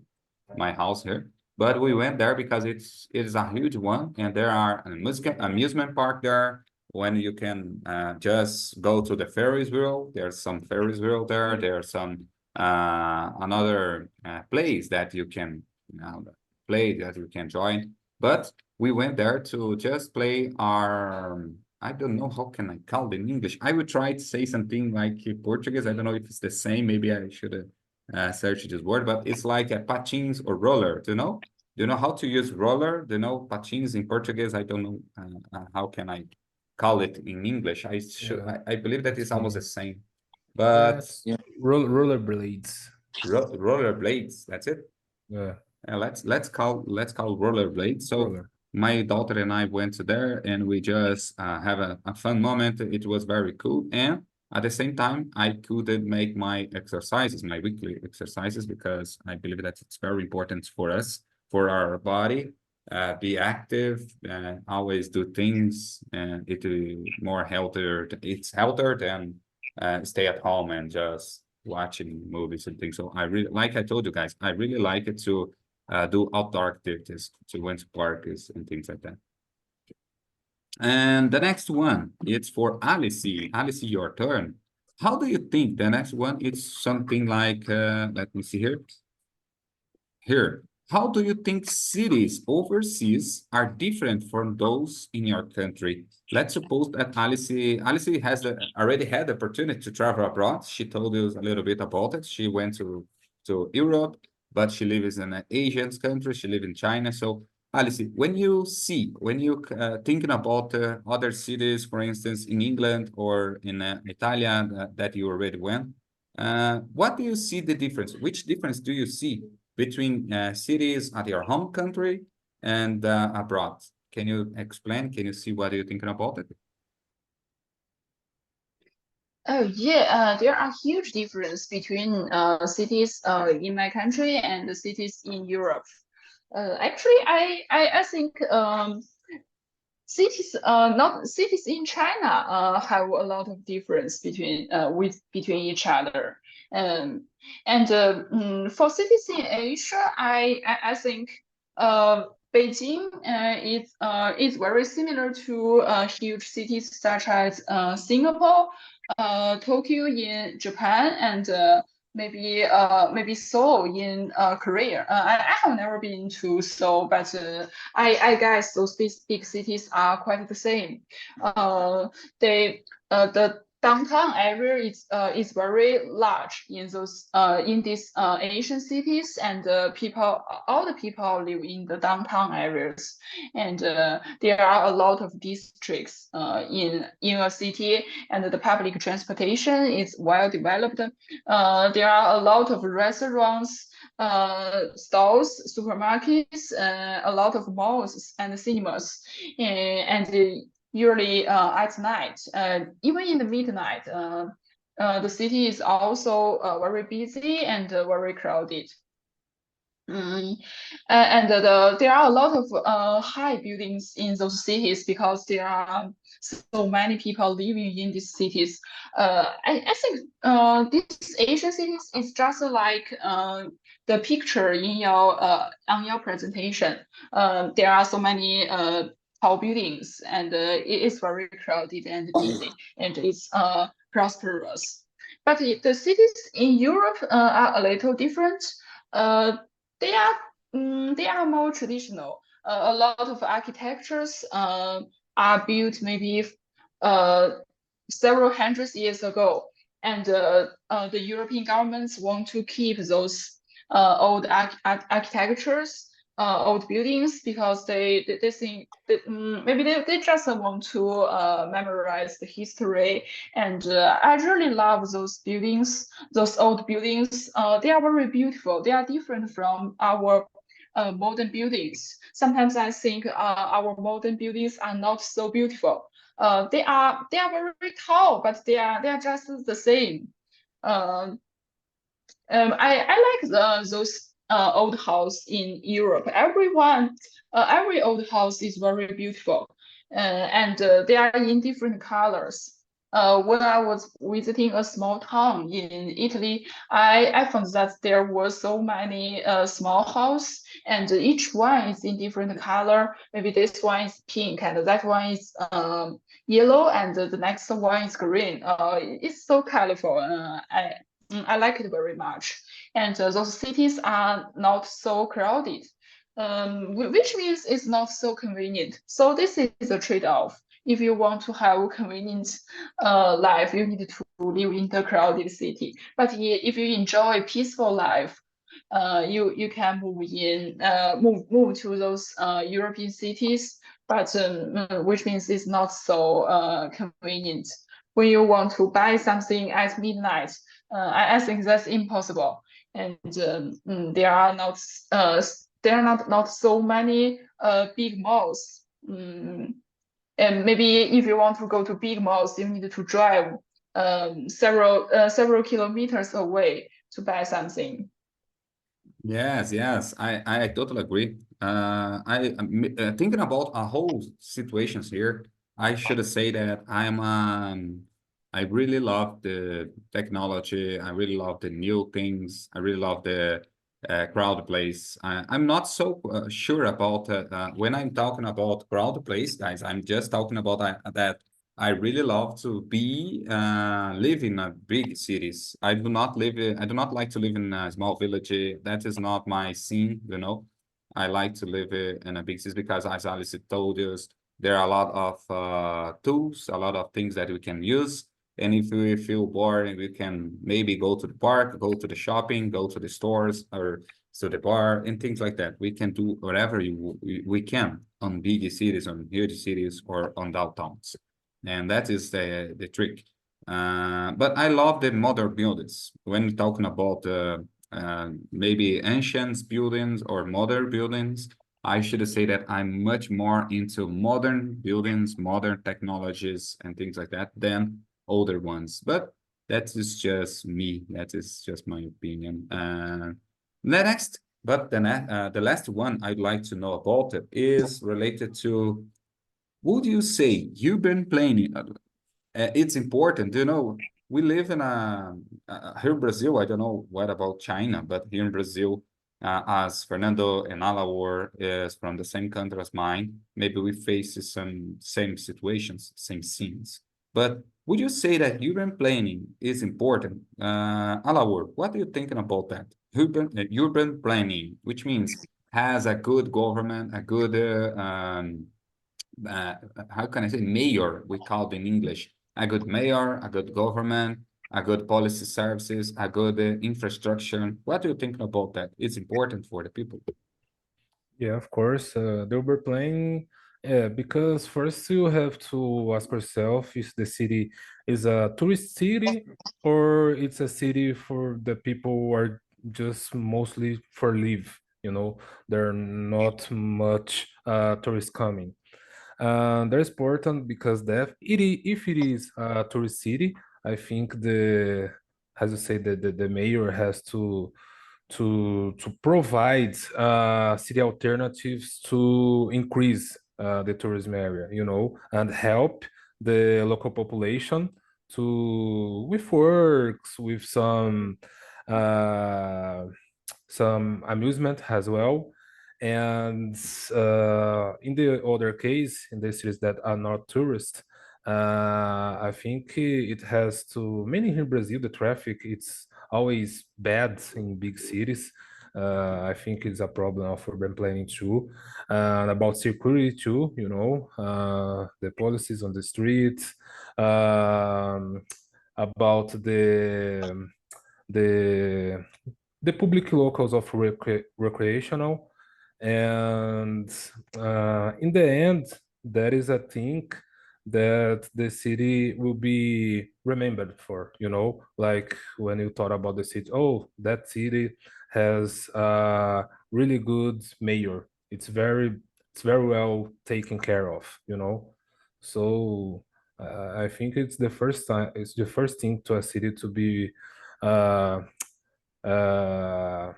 [SPEAKER 1] my house here. But we went there because it is a huge one, and there are an amusement park there when you can just go to the Ferris wheel. There's some Ferris wheel there. There's some another place that you can play that you can join. But we went there to just play our. I don't know how can I call it in English. I would try to say something like Portuguese. I don't know if it's the same. Maybe I should search this word, but it's like a patins or roller. Do you know? Do you know how to use roller? Do you know patins in Portuguese? I don't know how can I call it in English.
[SPEAKER 3] Yeah.
[SPEAKER 1] I believe that it's almost the same.
[SPEAKER 3] Yeah,
[SPEAKER 1] But
[SPEAKER 3] rollerblades.
[SPEAKER 1] roller blades, that's it.
[SPEAKER 3] Yeah,
[SPEAKER 1] Let's call roller blades. So
[SPEAKER 3] roller.
[SPEAKER 1] my daughter and I went to there and we just have a fun moment. It was very cool. And at the same time, I couldn't make my exercises, my weekly exercises, because I believe that it's very important for us, for our body. Be active and always do things, and it is more healthier. It's healthier than stay at home and just watching movies and things. So I really, like I told you guys, I really like it to do outdoor activities, to went to parks and things like that. And the next one, it's for Alice. Alice, your turn. How do you think the next one is something like, let me see here. Here, how do you think cities overseas are different from those in your country? Let's suppose that Alice has already had the opportunity to travel abroad. She told us a little bit about it. She went to Europe, but she lives in an Asian country. She lives in China. So Alice, when you thinking about other cities, for instance, in England or in Italy that you already went, what do you see the difference? Which difference do you see between cities at your home country and abroad? Can you explain? Can you see what you're thinking about it?
[SPEAKER 4] Oh yeah, there are huge difference between cities in my country and the cities in Europe. Actually, I think cities not cities in China have a lot of difference between each other. For cities in Asia, I think Beijing is very similar to huge cities such as Singapore, Tokyo in Japan, and maybe Seoul in Korea. I have never been to Seoul, but I guess those big cities are quite the same. The downtown area is very large in those in these Asian cities, and all the people live in the downtown areas, and there are a lot of districts in a city, and the public transportation is well developed. There are a lot of restaurants, stores, supermarkets, a lot of malls and cinemas, and usually at night, even in the midnight, the city is also very busy and very crowded. There are a lot of high buildings in those cities because there are so many people living in these cities. I think these Asian cities is just like the picture in your on your presentation. There are so many tall buildings, and it is very crowded and busy, and it's prosperous. But the cities in Europe are a little different. They are more traditional. A lot of architectures are built maybe several hundred years ago, and the European governments want to keep those old architectures, old buildings, because they think that maybe they just want to memorize the history. And I really love those buildings, those old buildings. They are very beautiful. They are different from our modern buildings. Sometimes I think our modern buildings are not so beautiful. They are very tall, but they are just the same. I like those old house in Europe. Every old house is very beautiful, and they are in different colors. When I was visiting a small town in Italy, I found that there were so many small houses, and each one is in different color. Maybe this one is pink, and that one is yellow, and the next one is green. It's so colorful. I like it very much. And those cities are not so crowded, which means it's not so convenient. So this is a trade-off. If you want to have a convenient life, you need to live in the crowded city. But if you enjoy peaceful life, you can move to those European cities, but which means it's not so convenient. When you want to buy something at midnight, I think that's impossible, and there are not so many big malls. And maybe if you want to go to big malls, you need to drive several kilometers away to buy something.
[SPEAKER 1] Yes, yes, I totally agree. I'm thinking about a whole situations here. I should say that I really love the technology. I really love the new things. I really love the crowd place. I'm not so sure about when I'm talking about crowd place, guys. I'm just talking about that I really love to be live in a big cities. I do not like to live in a small village. That is not my scene, you know. I like to live in a big city because, as Alice told us, there are a lot of tools, a lot of things that we can use. And if we feel bored, we can maybe go to the park, go to the shopping, go to the stores, or to the bar, and things like that. We can do whatever we can on big cities, on huge cities, or on downtowns. And that is the trick. But I love the modern buildings. When talking about maybe ancient buildings or modern buildings, I should say that I'm much more into modern buildings, modern technologies, and things like that than older ones. But that is just me. That is just my opinion. Next, but the last one I'd like to know about it is related to, would you say urban planning? It's important, you know. We live in here in Brazil. I don't know what about China, but here in Brazil, as Fernando and Alaor is from the same country as mine, maybe we face some same situations, same scenes. But would you say that urban planning is important? Alaor, what are you thinking about that? Urban planning, which means has a good government, a good how can I say, mayor, we call it in English, a good mayor, a good government, a good policy services, a good infrastructure. What do you think about that? It's important for the people.
[SPEAKER 3] Yeah, of course. They were playing, because first you have to ask yourself if the city is a tourist city or it's a city for the people who are just mostly for live. There are not much tourists coming. That's important because if it is a tourist city, I think as you say, the mayor has to provide city alternatives to increase the tourism area, and help the local population with works, with uh, some amusement as well. And in the other case, in the cities that are not tourist, I think it has to, mainly in Brazil, the traffic, it's always bad in big cities. I think it's a problem of urban planning too, and about security too. The policies on the streets, about the the public locals of recreational, and in the end, that is a thing that the city will be remembered for. Like when you thought about the city, oh, that city has a really good mayor. It's very well taken care of. So I think it's the first time. It's the first thing to a city to be uh, uh,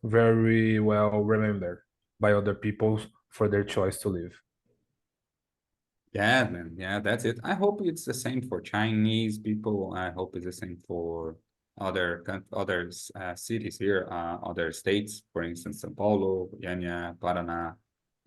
[SPEAKER 3] very well remembered by other people for their choice to live.
[SPEAKER 1] Yeah, man. Yeah, that's it. I hope it's the same for Chinese people. I hope it's the same for other cities here, other states, for instance, São Paulo, Goiânia, Paraná,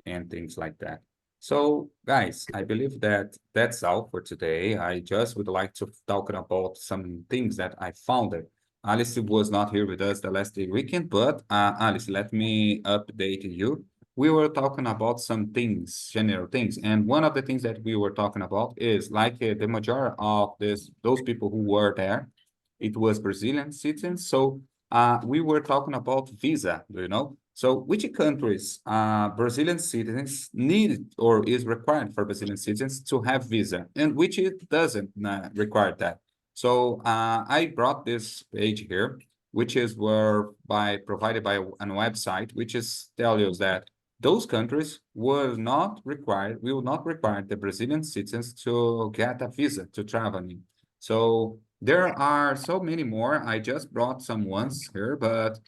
[SPEAKER 1] and things like that. So, guys, I believe that that's all for today. I just would like to talk about some things that I found. Alice was not here with us the last weekend, but Alice, let me update you. We were talking about some things, general things, and one of the things that we were talking about is like the majority of those people who were there, it was Brazilian citizens. So we were talking about visa, do you know? So which countries Brazilian citizens need or is required for Brazilian citizens to have visa, and which it doesn't require that. So I brought this page here, which is provided by a website, which is tell you that those countries will not require the Brazilian citizens to get a visa to travel in. So there are so many more. I just brought some ones here, but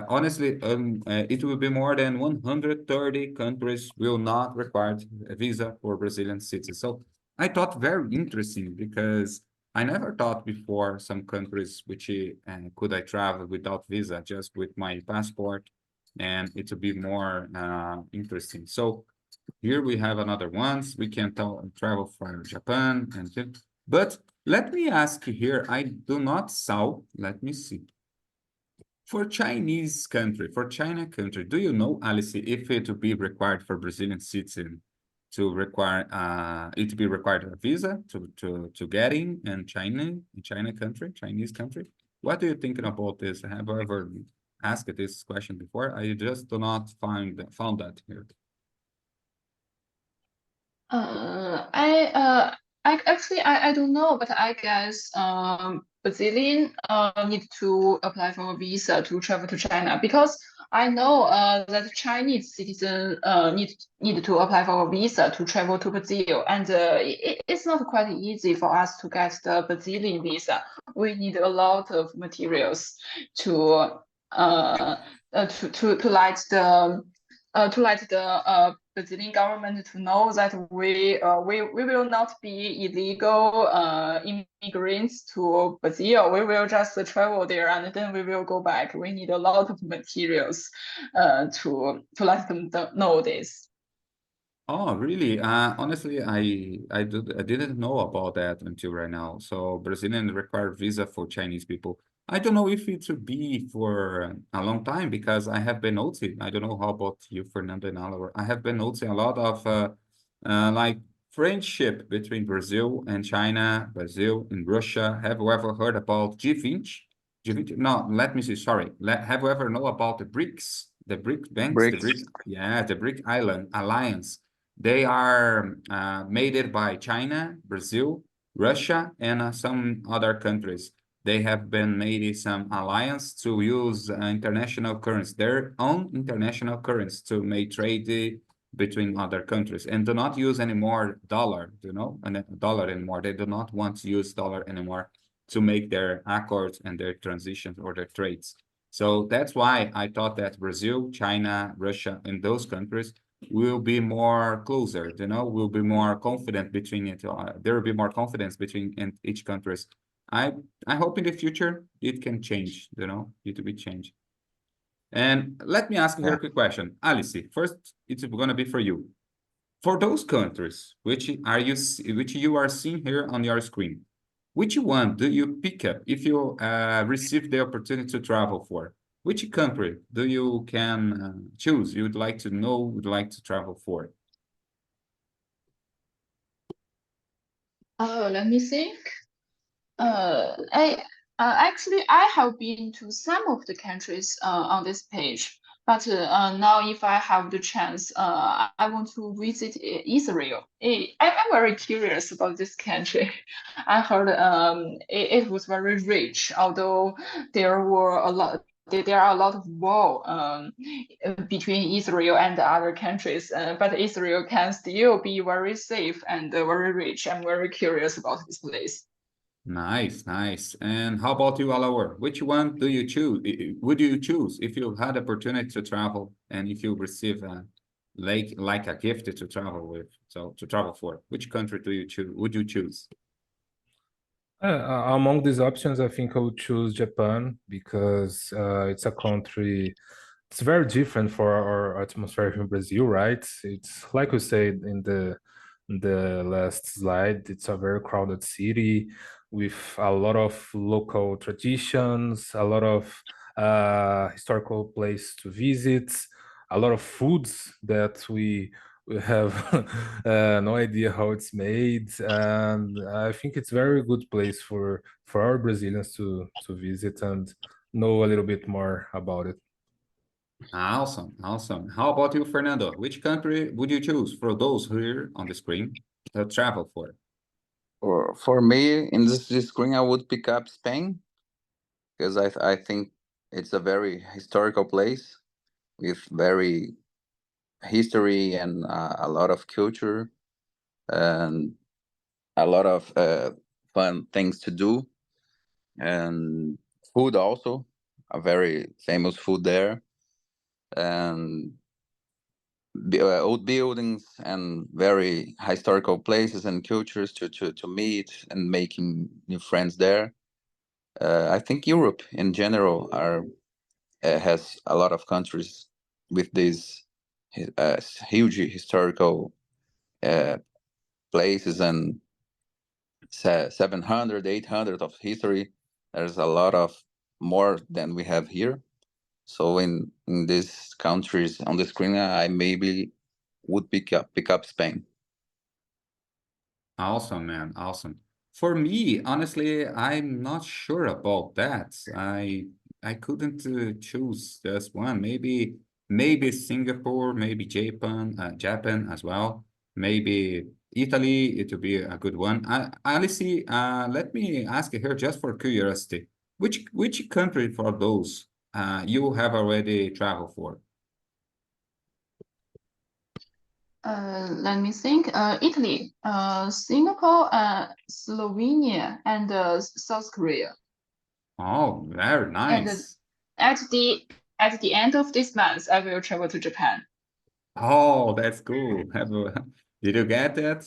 [SPEAKER 1] honestly, it will be more than 130 countries will not require a visa for Brazilian citizens. So I thought very interesting because I never thought before some countries which could I travel without visa, just with my passport, and it will be more interesting. So here we have another ones. We can travel for Japan but let me ask you here. I do not saw. Let me see. For China country, do you know, Alice, if it would be required for Brazilian citizen to require it to be required a visa to get in Chinese country? What are you thinking about this? Have I ever asked this question before? I just do not found that here.
[SPEAKER 4] I don't know, but I guess Brazilian need to apply for a visa to travel to China, because I know that Chinese citizen need to apply for a visa to travel to Brazil, and it's not quite easy for us to get the Brazilian visa. We need a lot of materials to let the Brazilian government to know that we will not be illegal immigrants to Brazil. We will just travel there and then we will go back. We need a lot of materials to let them know this.
[SPEAKER 1] Oh, really? Honestly, I didn't know about that until right now. So Brazilian require visa for Chinese people. I don't know if it would be for a long time because I have been noticing. I don't know how about you, Fernando and Oliver. I have been noticing a lot of like friendship between Brazil and China, Brazil and Russia. Have you ever heard about G20? G20? No, let me see. Sorry. Have you ever know about the BRICS? The BRIC banks, the BRIC,
[SPEAKER 2] BRICS.
[SPEAKER 1] yeah, the BRIC Island Alliance. They are made it by China, Brazil, Russia, and some other countries. They have been made some alliance to use international currency, their own international currency to make trade between other countries and do not use any more dollar, and dollar anymore. They do not want to use dollar anymore to make their accords and their transitions or their trades. So that's why I thought that Brazil, China, Russia, and those countries will be more closer, will be more confident between it. There will be more confidence between each countries. I hope in the future it can change, it will be changed. And let me ask you a quick question. Alice, first, it's going to be for you. For those countries which you are seeing here on your screen, which one do you pick up if you receive the opportunity to travel for? Which country do you can choose? You would like to know, would like to travel for?
[SPEAKER 4] Let me think. Actually, I have been to some of the countries on this page, but now if I have the chance, I want to visit Israel. I'm very curious about this country. I heard it was very rich, although there are a lot of war between Israel and the other countries, but Israel can still be very safe and very rich. I'm very curious about this place.
[SPEAKER 1] Nice, nice. And how about you, Alawar? Which one do you choose? Would you choose if you had opportunity to travel and if you receive like a gift to travel with, so to travel for? Which country do you choose? Would you choose?
[SPEAKER 3] Among these options, I think I would choose Japan because it's a country. It's very different for our atmosphere in Brazil, right? It's like we said in the last slide. It's a very crowded city with a lot of local traditions, a lot of historical place to visit, a lot of foods that we have no idea how it's made, and I think it's very good place for our Brazilians to visit and know a little bit more about it.
[SPEAKER 1] Awesome, awesome. How about you, Fernando? Which country would you choose for those here on the screen to travel for?
[SPEAKER 2] For me, in this screen, I would pick up Spain because I think it's a very historical place with very history and a lot of culture and a lot of fun things to do, and food also, a very famous food there, and old buildings and very historical places and cultures to meet and making new friends there. I think Europe in general has a lot of countries with these huge historical places and 700, 800 of history. There's a lot of more than we have here. So in these countries on the screen, I maybe would pick up Spain.
[SPEAKER 1] Awesome, man. Awesome. For me, honestly, I'm not sure about that. I couldn't choose just one. Maybe Singapore, maybe Japan as well. Maybe Italy, it would be a good one. Alice, let me ask you here just for curiosity. Which country for those you have already traveled for?
[SPEAKER 4] Let me think. Italy, Singapore, Slovenia, and South Korea.
[SPEAKER 1] Oh, very
[SPEAKER 4] And
[SPEAKER 1] nice.
[SPEAKER 4] at the end of this month, I will travel to Japan.
[SPEAKER 1] Oh, that's cool. Did you get that?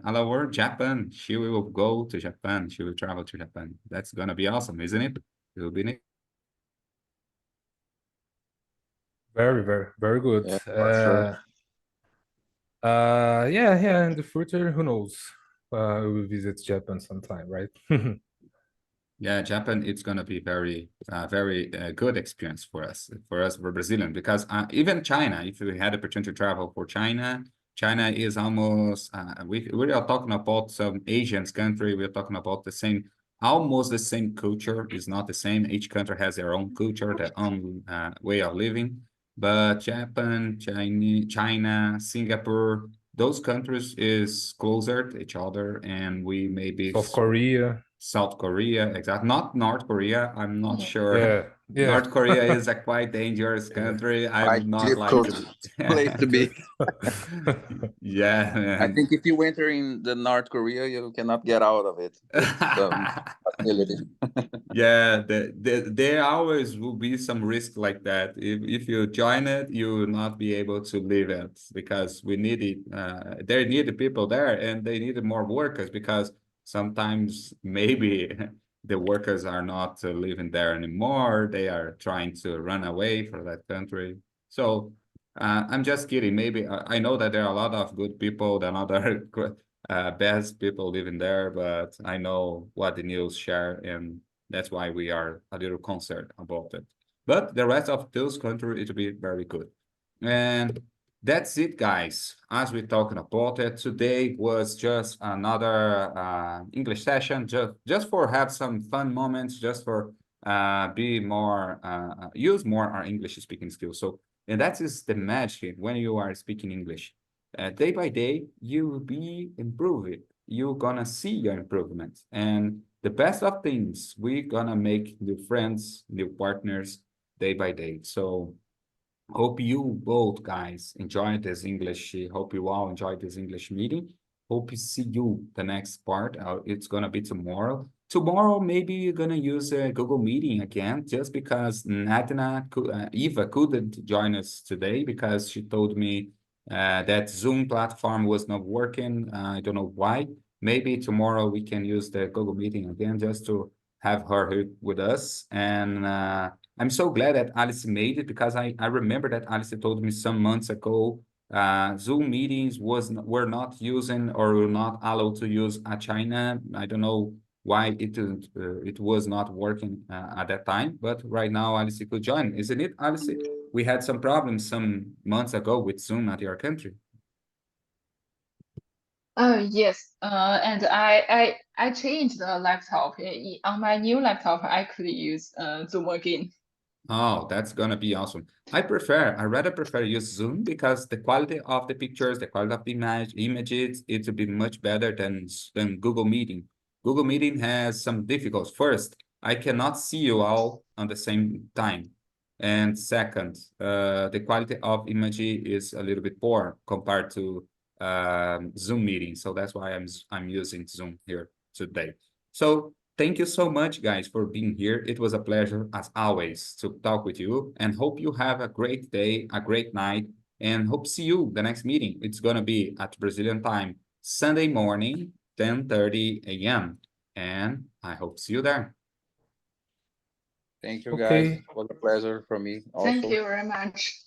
[SPEAKER 1] Alawar, Japan. She will go to Japan. She will travel to Japan. That's gonna be awesome, isn't it? It will be neat.
[SPEAKER 3] Very, very, very good.
[SPEAKER 2] Yeah, for sure.
[SPEAKER 3] Yeah, in the future, who knows? We will visit Japan sometime, right?
[SPEAKER 1] Yeah, Japan, it's gonna be very good experience for us, for Brazilian, because even China, if we had opportunity to travel for China, China is almost, we are talking about some Asian country. We're talking about the same, almost the same culture. Is not the same. Each country has their own culture, their own way of living. But Japan, China, Singapore, those countries is closer to each other, and we maybe
[SPEAKER 3] South Korea.
[SPEAKER 1] South Korea, exactly. Not North Korea. I'm not sure.
[SPEAKER 3] Yeah, yeah.
[SPEAKER 1] North Korea is a quite dangerous country. I
[SPEAKER 2] Quite
[SPEAKER 1] would not like to
[SPEAKER 2] difficult place to be.
[SPEAKER 1] Yeah,
[SPEAKER 2] I
[SPEAKER 1] man.
[SPEAKER 2] think if you enter in the North Korea, you cannot get out of it. It's facility.
[SPEAKER 1] Yeah, there always will be some risk like that. If you join it, you will not be able to leave it because we need it. They need the people there, and they need more workers because sometimes maybe the workers are not living there anymore. They are trying to run away from that country. So I'm just kidding. Maybe I know that there are a lot of good people, there are other best people living there, but I know what the news share, and that's why we are a little concerned about it. But the rest of those countries, it will be very good. And that's it, guys. As we're talking about it, today was just another English session, just for have some fun moments, just for be more use more our English speaking skills. So, and that is the magic when you are speaking English. Day by day, you will be improving. You're gonna see your improvements. And the best of things, we're gonna make new friends, new partners day by day. So hope you both guys enjoyed this English. Hope you all enjoyed this English meeting. Hope to see you the next part. It's gonna be tomorrow. Tomorrow, maybe you're gonna use a Google Meeting again, just because Eva couldn't join us today because she told me that Zoom platform was not working. I don't know why. Maybe tomorrow we can use the Google Meeting again just to have her here with us. And I'm so glad that Alice made it because I remember that Alice told me some months ago Zoom meetings were not using or were not allowed to use China. I don't know why it was not working at that time, but right now Alice could join, isn't it, Alice? We had some problems some months ago with Zoom at your country.
[SPEAKER 5] Yes. And I changed the laptop. On my new laptop, I could use Zoom again.
[SPEAKER 1] Oh, that's gonna be awesome. I rather prefer use Zoom because the quality of the pictures, the quality of the images, it will be much better than Google Meeting. Google Meeting has some difficulties. First, I cannot see you all on the same time. And second, the quality of image is a little bit poor compared to Zoom meeting. So that's why I'm using Zoom here today. So thank you so much, guys, for being here. It was a pleasure, as always, to talk with you, and hope you have a great day, a great night, and hope to see you the next meeting. It's going to be at Brazilian time, Sunday morning, 10:30 a.m. And I hope to see you there.
[SPEAKER 2] Thank you,
[SPEAKER 3] Okay.
[SPEAKER 2] guys. It was a pleasure for me also.
[SPEAKER 5] Thank you very much.